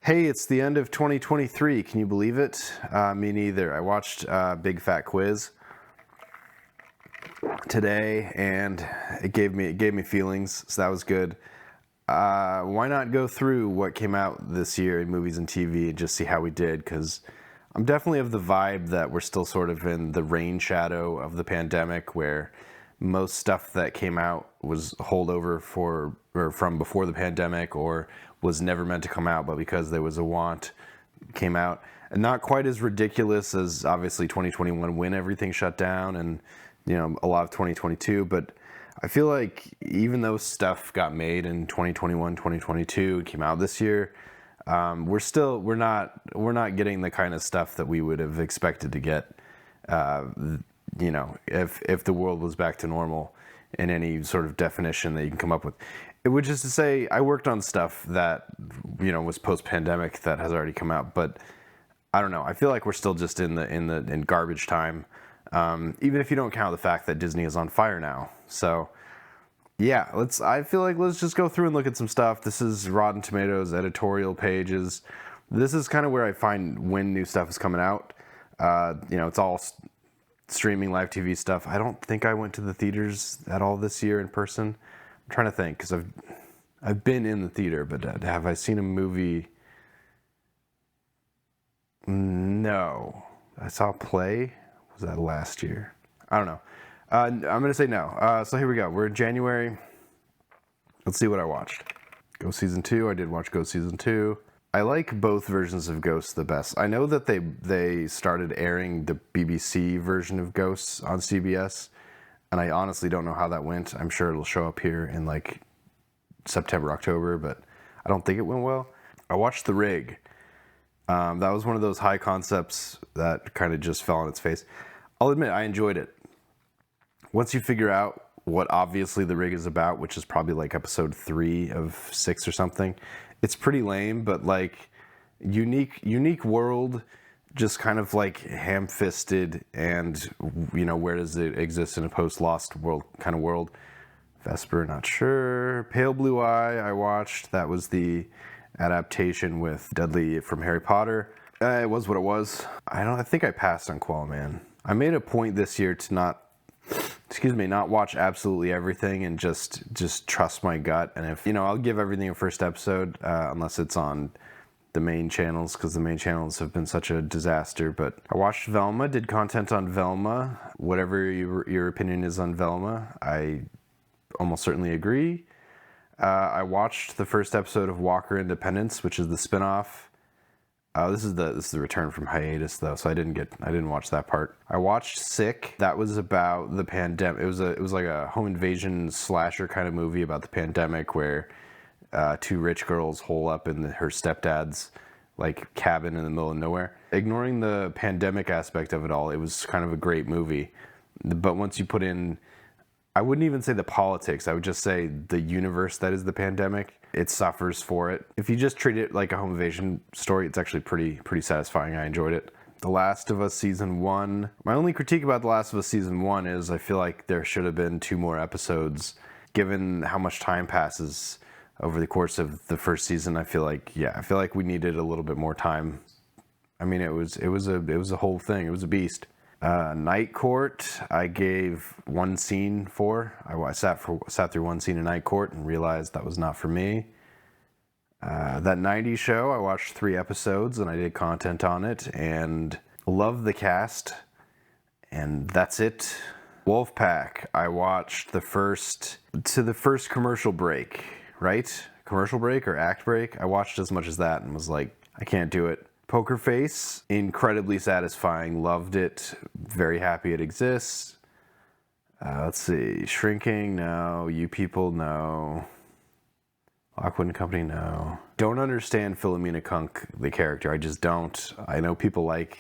Hey, it's the end of 2023. Can you believe it? Me neither. I watched Big Fat Quiz today, and it gave me feelings. So that was good. Why not go through what came out this year in movies and TV and just see how we did? Because I'm definitely of the vibe that we're still sort of in the rain shadow of the pandemic, where most stuff that came out was holdover for or from before the pandemic, or was never meant to come out, but because there was a want, came out. And not quite as ridiculous as obviously 2021 when everything shut down, and a lot of 2022. But I feel like even though stuff got made in 2021, 2022, it came out this year, we're not getting the kind of stuff that we would have expected to get. If the world was back to normal in any sort of definition that you can come up with. Which is to say, I worked on stuff that, was post-pandemic that has already come out, but I don't know. I feel like we're still just in garbage time, even if you don't count the fact that Disney is on fire now. So, yeah, I feel like let's just go through and look at some stuff. This is Rotten Tomatoes editorial pages. This is kind of where I find when new stuff is coming out. It's all streaming live TV stuff. I don't think I went to the theaters at all this year in person. I'm trying to think, because I've been in the theater, but have I seen a movie? No. I saw a play. Was that last year? I don't know. I'm going to say no. So here we go. We're in January. Let's see what I watched. Ghost Season 2. I did watch Ghost Season 2. I like both versions of Ghosts the best. I know that they started airing the BBC version of Ghosts on CBS, and I honestly don't know how that went. I'm sure it'll show up here in like September, October, but I don't think it went well. I watched The Rig. That was one of those high concepts that kind of just fell on its face. I'll admit, I enjoyed it. Once you figure out what obviously The Rig is about, which is probably like episode 3 of 6 or something, it's pretty lame, but like unique world, just kind of like ham-fisted, and where does it exist in a post-Lost world kind of world? Vesper, not sure. Pale Blue Eye, I watched. That was the adaptation with Dudley from Harry Potter. It was what it was. I think I passed on Quallaman. I made a point this year to not watch absolutely everything and just trust my gut. And if, I'll give everything a first episode, unless it's on the main channels, because the main channels have been such a disaster. But I watched Velma, did content on Velma. Whatever your opinion is on Velma, I almost certainly agree. I watched the first episode of Walker Independence, which is the spinoff. This is the return from hiatus though, so I didn't watch that part. I watched Sick. That was about the pandemic. It was like a home invasion slasher kind of movie about the pandemic, where 2 rich girls hole up in her stepdad's like cabin in the middle of nowhere. Ignoring the pandemic aspect of it all, it was kind of a great movie. But once you put in, I wouldn't even say the politics, I would just say the universe that is the pandemic, it suffers for it. If you just treat it like a home invasion story, it's actually pretty satisfying. I enjoyed it. The Last of Us Season 1. My only critique about The Last of Us Season 1 is I feel like there should have been 2 more episodes. Given how much time passes over the course of the first season, I feel like we needed a little bit more time. I mean, it was a whole thing. It was a beast. Night Court, I gave 1 scene for. I sat through 1 scene in Night Court and realized that was not for me. That 90s show, I watched 3 episodes and I did content on it and loved the cast, and that's it. Wolfpack, I watched the first commercial break, right? Commercial break or act break? I watched as much as that and was like, I can't do it. Poker Face, incredibly satisfying, loved it, very happy it exists. Let's see, Shrinking, no. You People, no. Lockwood and Company, no. Don't understand Philomena Kunk, the character, I just don't. I know people like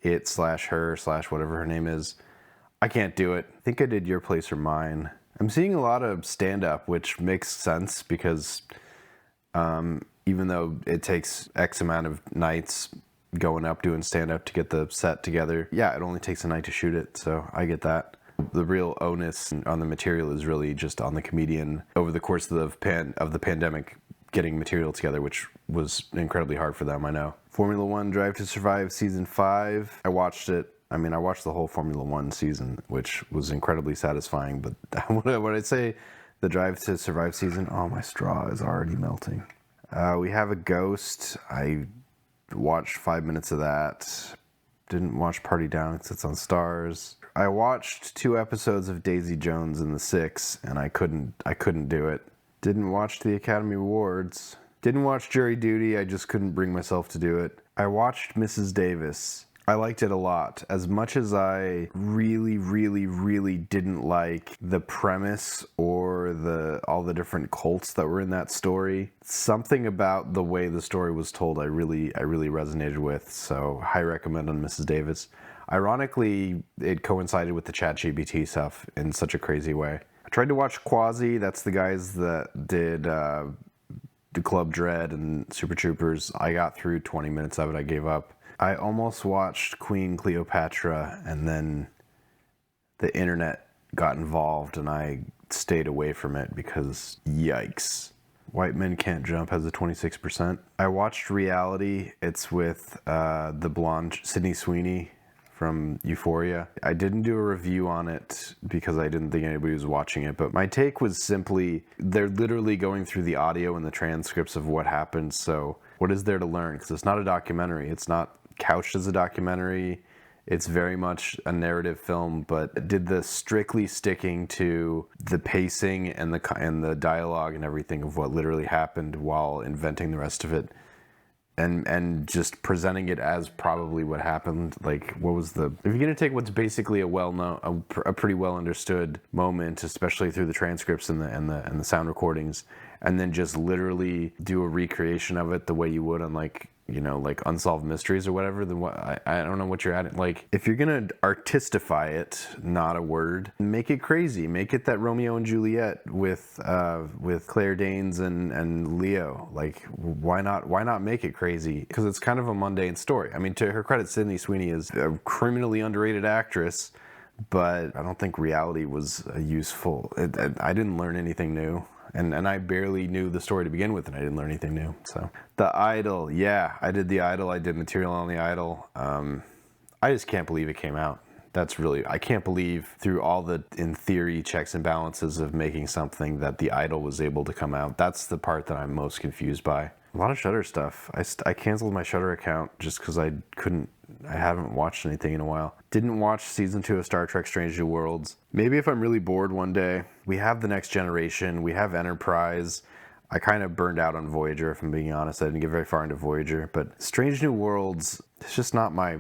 it / her / whatever her name is. I can't do it. I think I did Your Place or Mine. I'm seeing a lot of stand-up, which makes sense because even though it takes X amount of nights going up doing stand-up to get the set together, yeah, it only takes a night to shoot it, so I get that. The real onus on the material is really just on the comedian over the course of the pandemic getting material together, which was incredibly hard for them, I know. Formula One Drive to Survive Season 5. I watched it. I mean, I watched the whole Formula One season, which was incredibly satisfying, but when I say the Drive to Survive season, oh, my straw is already melting. We Have a Ghost. I watched 5 minutes of that. Didn't watch Party Down because it's on Stars. I watched 2 episodes of Daisy Jones and the Six, and I couldn't do it. Didn't watch the Academy Awards. Didn't watch Jury Duty. I just couldn't bring myself to do it. I watched Mrs. Davis. I liked it a lot. As much as I really didn't like the premise or all the different cults that were in that story, something about the way the story was told I really resonated with. So high recommend on Mrs. Davis. Ironically, it coincided with the ChatGPT stuff in such a crazy way. I tried to watch Quasi. That's the guys that did the Club Dread and Super Troopers. I got through 20 minutes of it. I gave up. I almost watched Queen Cleopatra, and then the internet got involved and I stayed away from it because yikes. White Men Can't Jump has a 26%. I watched Reality. It's with the blonde Sydney Sweeney from Euphoria. I didn't do a review on it because I didn't think anybody was watching it, but my take was simply, they're literally going through the audio and the transcripts of what happened, so what is there to learn? Because it's not a documentary. It's not couched as a documentary. It's very much a narrative film, but did the strictly sticking to the pacing and the dialogue and everything of what literally happened while inventing the rest of it, and just presenting it as probably what happened. Like, what was if you're gonna take what's basically a pretty well understood moment, especially through the transcripts and the sound recordings, and then just literally do a recreation of it the way you would on like Unsolved Mysteries or whatever, then I don't know what you're at. Like, if you're gonna artistify it, not a word, make it crazy. Make it that Romeo and Juliet with Claire Danes and Leo. Like, why not make it crazy? Because it's kind of a mundane story. I mean, to her credit, Sydney Sweeney is a criminally underrated actress, but I don't think Reality was useful. I didn't learn anything new. And I barely knew the story to begin with, and I didn't learn anything new. So, The Idol. Yeah, I did The Idol. I did material on The Idol. I just can't believe it came out. I can't believe through all the, in theory, checks and balances of making something that The Idol was able to come out. That's the part that I'm most confused by. A lot of Shudder stuff. I canceled my Shudder account just because I haven't watched anything in a while. Didn't watch season 2 of Star Trek Strange New Worlds. Maybe if I'm really bored one day. We have The Next Generation. We have Enterprise. I kind of burned out on Voyager, if I'm being honest. I didn't get very far into Voyager. But Strange New Worlds, it's just not my...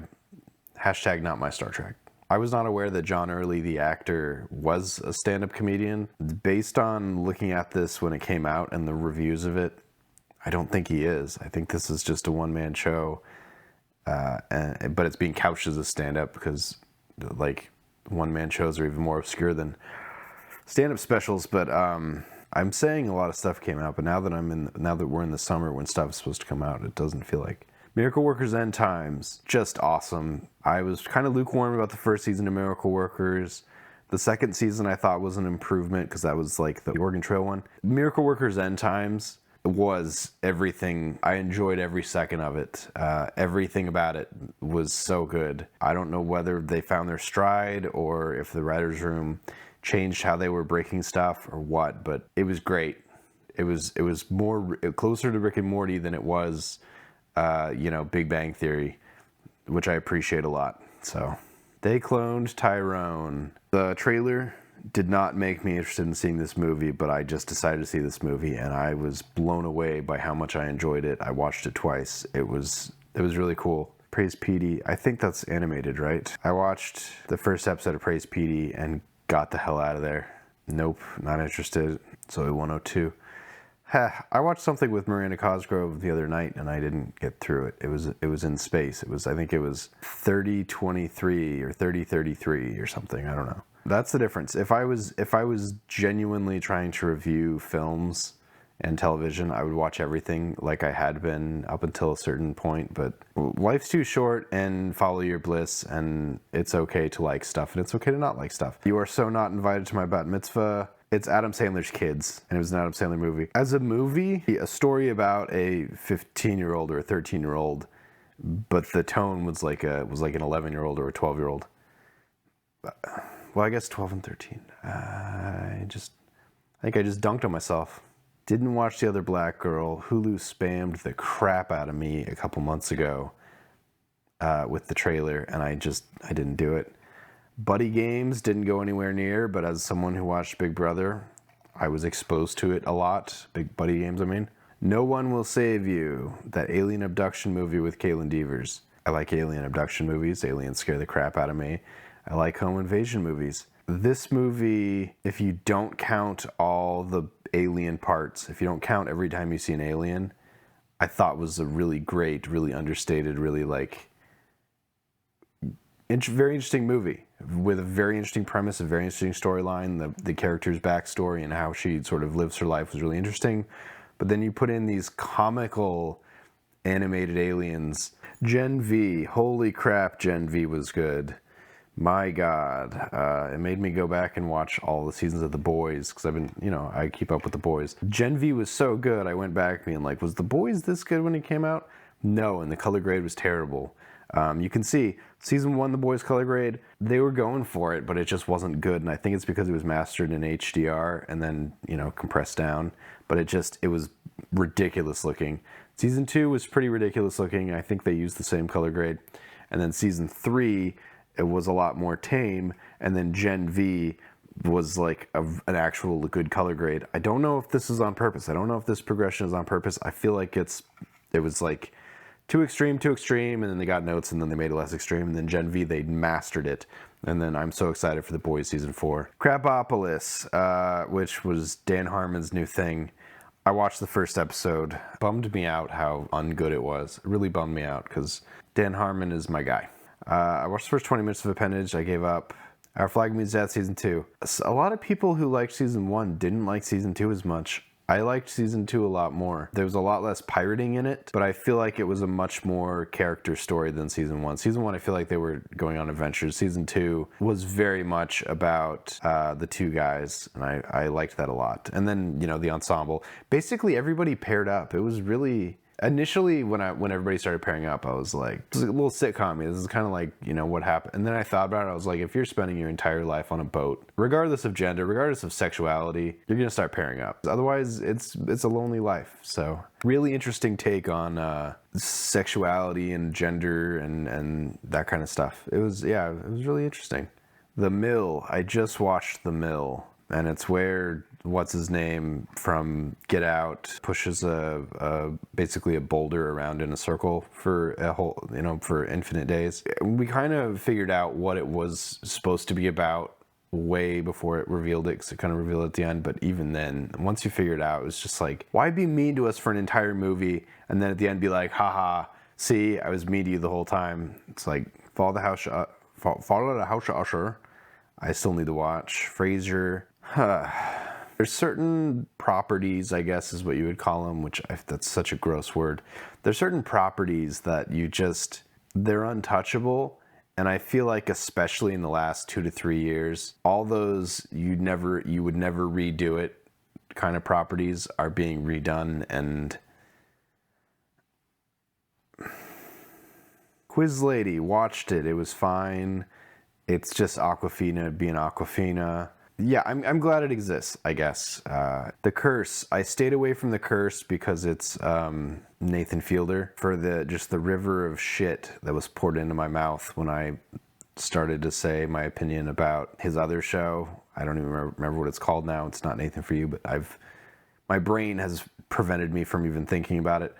not my Star Trek. I was not aware that John Early, the actor, was a stand-up comedian. Based on looking at this when it came out and the reviews of it, I don't think he is. I think this is just a one-man show. But it's being couched as a stand-up because, like, one-man shows are even more obscure than stand-up specials. But I'm saying a lot of stuff came out, but now that we're in the summer when stuff is supposed to come out, it doesn't feel like. Miracle Workers End Times, just awesome. I was kind of lukewarm about the first season of Miracle Workers. The second season I thought was an improvement because that was like the Oregon Trail one. Miracle Workers End Times was everything. I enjoyed every second of it. Everything about it was so good. I don't know whether they found their stride or if the writer's room changed how they were breaking stuff or what, but it was great. It was more closer to Rick and Morty than it was, Big Bang Theory, which I appreciate a lot. So, they cloned Tyrone. The trailer did not make me interested in seeing this movie, but I just decided to see this movie, and I was blown away by how much I enjoyed it. I watched it twice. It was really cool. Praise Petey. I think that's animated, right? I watched the first episode of Praise Petey and got the hell out of there. Nope, not interested. Zoe 102. I watched something with Miranda Cosgrove the other night, and I didn't get through it. It was in space. I think it was 3023 or 3033 or something. I don't know. That's the difference. If I was genuinely trying to review films and television, I would watch everything like I had been up until a certain point. But life's too short, and follow your bliss, and it's okay to like stuff, and it's okay to not like stuff. You are so not invited to my bat mitzvah. It's Adam Sandler's Kids, and it was an Adam Sandler movie. As a movie, a story about a 15-year-old or a 13-year-old, but the tone was like an 11-year-old or a 12-year-old. Well, I guess 12 and 13. I think I just dunked on myself. Didn't watch The Other Black Girl. Hulu spammed the crap out of me a couple months ago with the trailer, and I didn't do it. Buddy Games didn't go anywhere near, but as someone who watched Big Brother, I was exposed to it a lot. Big Buddy Games, I mean. No One Will Save You, that alien abduction movie with Caitlin Devers. I like alien abduction movies. Aliens scare the crap out of me. I like home invasion movies. This movie, if you don't count all the alien parts, if you don't count every time you see an alien, I thought was a really great, really understated, really very interesting movie with a very interesting premise, a very interesting storyline. The character's backstory and how she sort of lives her life was really interesting. But then you put in these comical animated aliens. Gen V, holy crap, Gen V was good. My God, it made me go back and watch all the seasons of The Boys, because I keep up with The Boys. Gen V was so good, I went back being like, was The Boys this good when it came out? No, and the color grade was terrible. You can see, season 1, The Boys color grade, they were going for it, but it just wasn't good, and I think it's because it was mastered in HDR and then, compressed down, but it was ridiculous looking. Season 2 was pretty ridiculous looking. I think they used the same color grade. And then season 3, it was a lot more tame, and then Gen V was like an actual good color grade. I don't know if this is on purpose. I don't know if this progression is on purpose. I feel like it was like too extreme, and then they got notes, and then they made it less extreme, and then Gen V, they mastered it. And then I'm so excited for The Boys season 4. Crapopolis, which was Dan Harmon's new thing. I watched the first episode. Bummed me out how ungood it was. It really bummed me out, because Dan Harmon is my guy. I watched the first 20 minutes of Appendage. I gave up. Our Flag Means Death season 2. A lot of people who liked season 1 didn't like season 2 as much. I liked season 2 a lot more. There was a lot less pirating in it, but I feel like it was a much more character story than season 1. Season 1, I feel like they were going on adventures. Season 2 was very much about the two guys, and I liked that a lot. And then, the ensemble. Basically, everybody paired up. It was really... Initially, when everybody started pairing up, I was like, this is a little sitcom. This is kind of like, what happened. And then I thought about it. I was like, if you're spending your entire life on a boat, regardless of gender, regardless of sexuality, you're going to start pairing up. Otherwise, it's a lonely life. So really interesting take on sexuality and gender and that kind of stuff. It was really interesting. The Mill. I just watched The Mill. And it's where, what's his name from Get Out pushes basically a boulder around in a circle for a whole, for infinite days. We kind of figured out what it was supposed to be about way before it revealed it, because it kind of revealed it at the end. But even then, once you figure it out, it was just like, why be mean to us for an entire movie and then at the end be like, haha, see, I was mean to you the whole time. It's like, follow the house usher. I still need to watch. Frasier. There's certain properties, I guess is what you would call them, that's such a gross word. There's certain properties that they're untouchable. And I feel like especially in the last 2 to 3 years, all those you would never redo it kind of properties are being redone. And Quiz Lady, watched it. It was fine. It's just Awkwafina being Awkwafina. Yeah, I'm glad it exists, I guess. The Curse. I stayed away from The Curse because it's Nathan Fielder, for the river of shit that was poured into my mouth when I started to say my opinion about his other show. I don't even remember what it's called now. It's not Nathan For You, but my brain has prevented me from even thinking about it.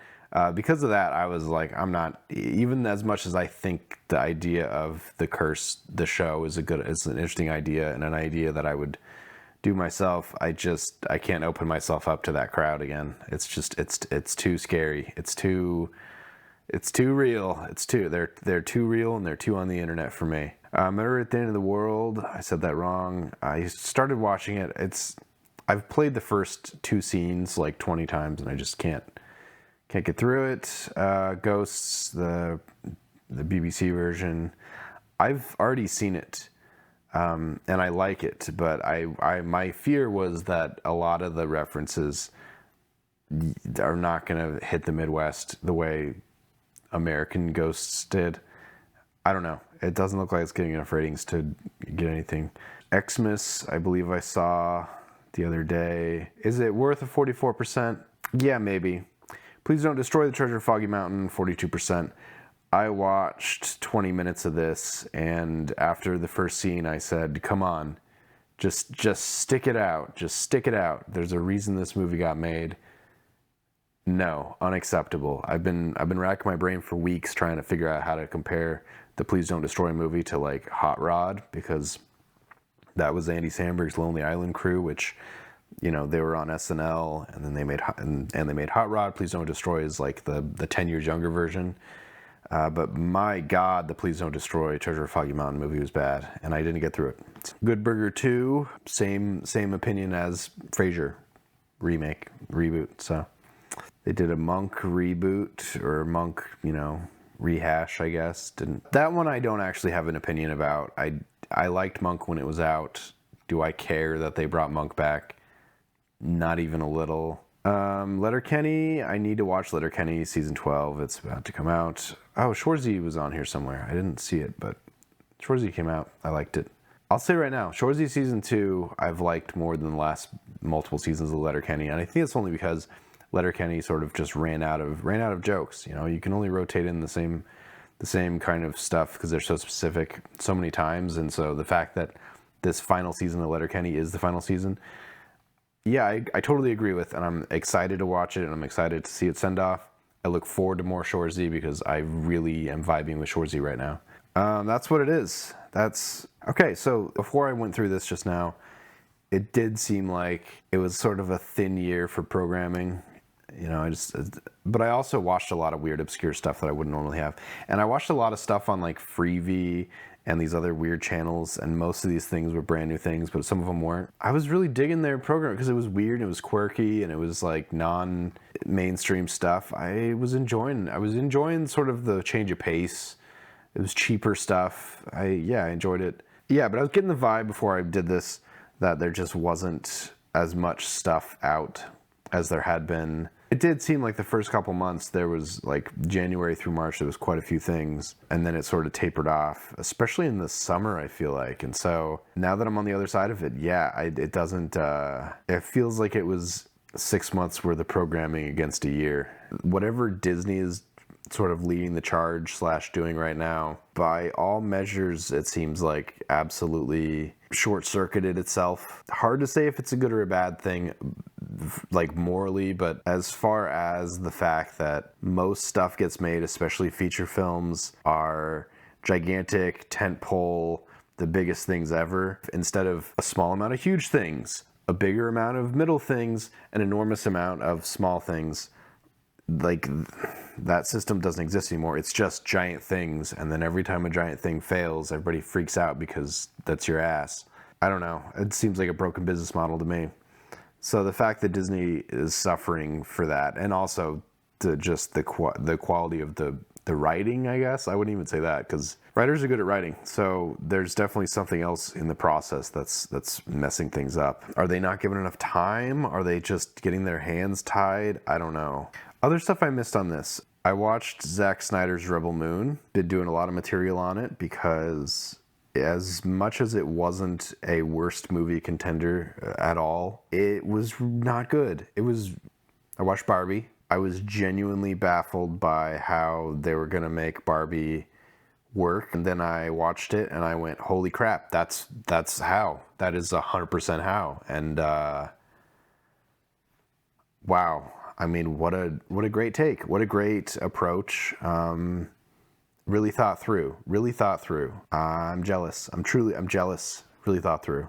Because of that, I was like, I'm not, even as much as I think the idea of The Curse, the show, it's an interesting idea and an idea that I would do myself. I can't open myself up to that crowd again. It's too scary. It's too real. They're too real, and they're too on the internet for me. Murder at the End of the World. I said that wrong. I started watching it. I've played the first 2 scenes like 20 times, and I just can't get through it. Ghosts, the BBC version. I've already seen it. and I like it, but my fear was that a lot of the references are not going to hit the Midwest the way American Ghosts did. I don't know. It doesn't look like it's getting enough ratings to get anything. Xmas, I believe I saw the other day. Is it worth a 44%? Yeah, maybe. Please Don't Destroy the Treasure of Foggy Mountain, 42%. I watched 20 minutes of this, and after the first scene, I said, come on, just stick it out. Just stick it out. There's a reason this movie got made. No, unacceptable. I've been racking my brain for weeks trying to figure out how to compare the Please Don't Destroy movie to like Hot Rod, because that was Andy Samberg's Lonely Island crew, which, you know, they were on SNL, and then they made they made Hot Rod. Please Don't Destroy is like the 10 years younger version. But my God, the Please Don't Destroy Treasure of Foggy Mountain movie was bad, and I didn't get through it. Good Burger 2, same opinion as Frasier reboot. So they did a Monk reboot, or Monk, you know, rehash, I guess. That one I don't actually have an opinion about. I liked Monk when it was out. Do I care that they brought Monk back? Not even a little. Letterkenny, I need to watch Letterkenny season 12. It's about to come out. Oh, Shoresy was on here somewhere. I didn't see it, but Shoresy came out. I liked it. I'll say right now, Shoresy season 2 I've liked more than the last multiple seasons of Letterkenny, and I think it's only because Letterkenny sort of just ran out of jokes. You know, you can only rotate in the same kind of stuff because they're so specific so many times, and so the fact that this final season of Letterkenny is the final season, yeah, I totally agree with, and I'm excited to watch it, and I'm excited to see it send off. I look forward to more Shoresy because I really am vibing with Shoresy right now. That's what it is. That's okay. So before I went through this just now, it did seem like it was sort of a thin year for programming. You know, but I also watched a lot of weird, obscure stuff that I wouldn't normally have. And I watched a lot of stuff on like Freevee and these other weird channels, and most of these things were brand new things, but some of them weren't. I was really digging their program because it was weird, and it was quirky, and it was like non-mainstream stuff. I was enjoying sort of the change of pace. It was cheaper stuff. I enjoyed it. Yeah, but I was getting the vibe before I did this that there just wasn't as much stuff out as there had been. It did seem like the first couple months there was, like January through March, there was quite a few things, and then it sort of tapered off, especially in the summer, I feel like. And so now that I'm on the other side of it, it doesn't, it feels like it was 6 months worth of programming against a year. Whatever Disney is sort of leading the charge / doing right now, by all measures, it seems like absolutely short-circuited itself. Hard to say if it's a good or a bad thing, like morally, but as far as the fact that most stuff gets made, especially feature films, are gigantic, tentpole, the biggest things ever, instead of a small amount of huge things, a bigger amount of middle things, an enormous amount of small things. Like, that system doesn't exist anymore. It's just giant things, and then every time a giant thing fails, everybody freaks out because that's your ass. I don't know. It seems like a broken business model to me. So the fact that Disney is suffering for that, and also the quality of the writing, I guess. I wouldn't even say that, because writers are good at writing. So there's definitely something else in the process that's messing things up. Are they not given enough time? Are they just getting their hands tied? I don't know. Other stuff I missed on this. I watched Zack Snyder's Rebel Moon. Been doing a lot of material on it because as much as it wasn't a worst movie contender at all, it was not good. I watched Barbie. I was genuinely baffled by how they were going to make Barbie work. And then I watched it and I went, holy crap, that's how. That is 100% how. And wow. I mean, what a great take. What a great approach. Really thought through. I'm jealous. I'm jealous. Really thought through.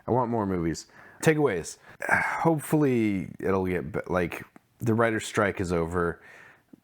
I want more movies. Takeaways. Hopefully it'll get, like, the writer's strike is over.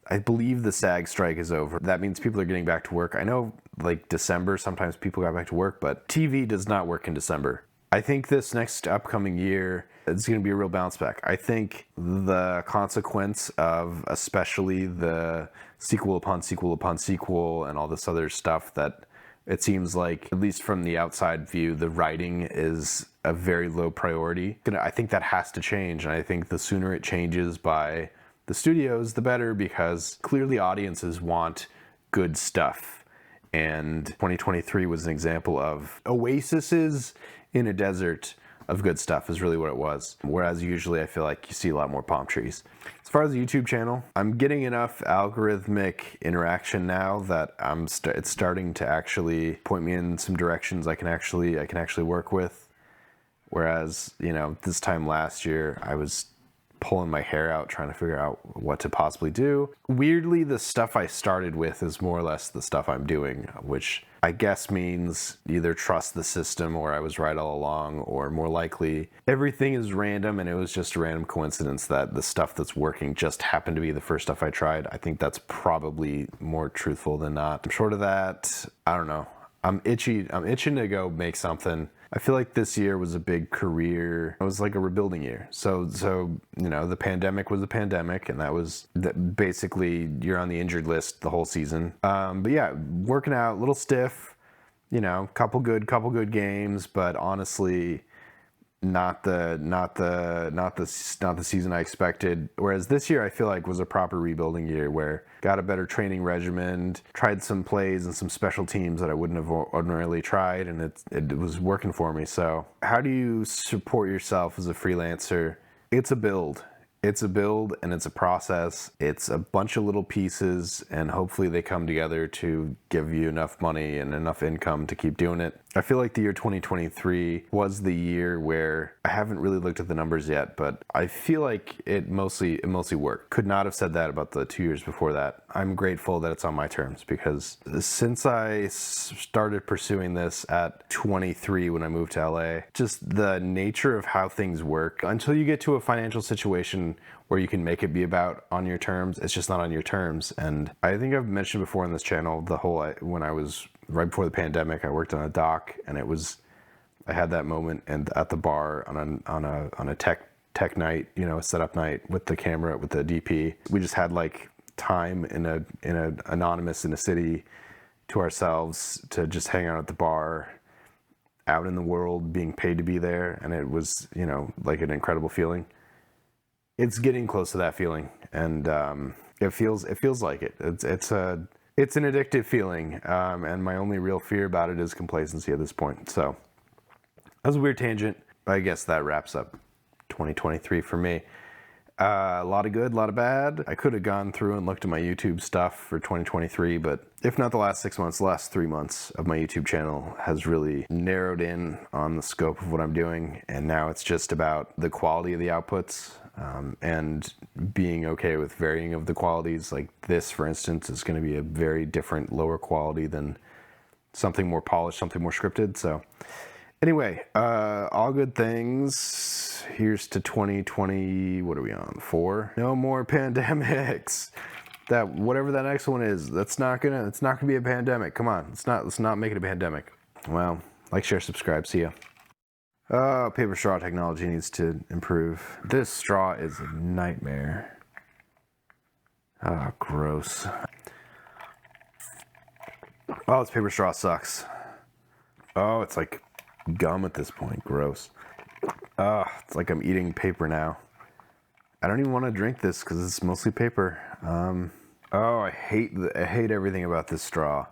I believe the SAG strike is over. That means people are getting back to work. I know, like, December, sometimes people got back to work, but TV does not work in December. I think this next upcoming year, it's going to be a real bounce back. I think the consequence of especially the sequel upon sequel upon sequel and all this other stuff that It seems like, at least from the outside view, the writing is a very low priority. I think that has to change, and I think the sooner it changes by the studios, the better, because clearly audiences want good stuff. And 2023 was an example of oases in a desert of good stuff is really what it was. Whereas usually I feel like you see a lot more palm trees. As far as the YouTube channel, I'm getting enough algorithmic interaction now that it's starting to actually point me in some directions I can actually work with. Whereas, you know, this time last year I was pulling my hair out trying to figure out what to possibly do. Weirdly, the stuff I started with is more or less the stuff I'm doing, which I guess means either trust the system or I was right all along, or more likely everything is random and it was just a random coincidence that the stuff that's working just happened to be the first stuff I tried. I think that's probably more truthful than not. Short of that, I don't know. I'm itching to go make something. I feel like this year was a big career. It was like a rebuilding year. So you know, the pandemic was a pandemic, and that was basically you're on the injured list the whole season. But yeah, working out, a little stiff. You know, couple good games, but honestly, not the season I expected. Whereas this year I feel like was a proper rebuilding year where got a better training regimen, tried some plays and some special teams that I wouldn't have ordinarily tried, and it was working for me. So how do you support yourself as a freelancer? It's a build. It's a build and it's a process. It's a bunch of little pieces, and hopefully they come together to give you enough money and enough income to keep doing it. I feel like the year 2023 was the year where I haven't really looked at the numbers yet, but I feel like it mostly worked. Could not have said that about the 2 years before that. I'm grateful that it's on my terms, because since I started pursuing this at 23 when I moved to LA, just the nature of how things work, until you get to a financial situation where you can make it be about on your terms, it's just not on your terms. And I think I've mentioned before on this channel, when I was right before the pandemic, I worked on a dock, and I had that moment and at the bar on a tech night, you know, a setup night with the camera, with the DP. We just had like time in a anonymous in a city to ourselves to just hang out at the bar, out in the world, being paid to be there. And it was, you know, like an incredible feeling. It's getting close to that feeling, and it feels like it. It's an addictive feeling, and my only real fear about it is complacency at this point. So that was a weird tangent. I guess that wraps up 2023 for me. A lot of good, a lot of bad. I could have gone through and looked at my YouTube stuff for 2023, but if not the last 6 months, the last 3 months of my YouTube channel has really narrowed in on the scope of what I'm doing, and now it's just about the quality of the outputs. And being okay with varying of the qualities. Like this, for instance, is going to be a very different, lower quality than something more polished, something more scripted. So anyway, all good things. Here's to 2020. What are we on? 4? No more pandemics. That whatever that next one is, it's not gonna be a pandemic. Come on, let's not make it a pandemic. Well, like, share, subscribe. See ya. Oh, paper straw technology needs to improve. This straw is a nightmare. Oh, gross. Oh, this paper straw sucks. Oh, it's like gum at this point. Gross. Oh, it's like I'm eating paper now. I don't even want to drink this because it's mostly paper. Oh, I hate everything about this straw.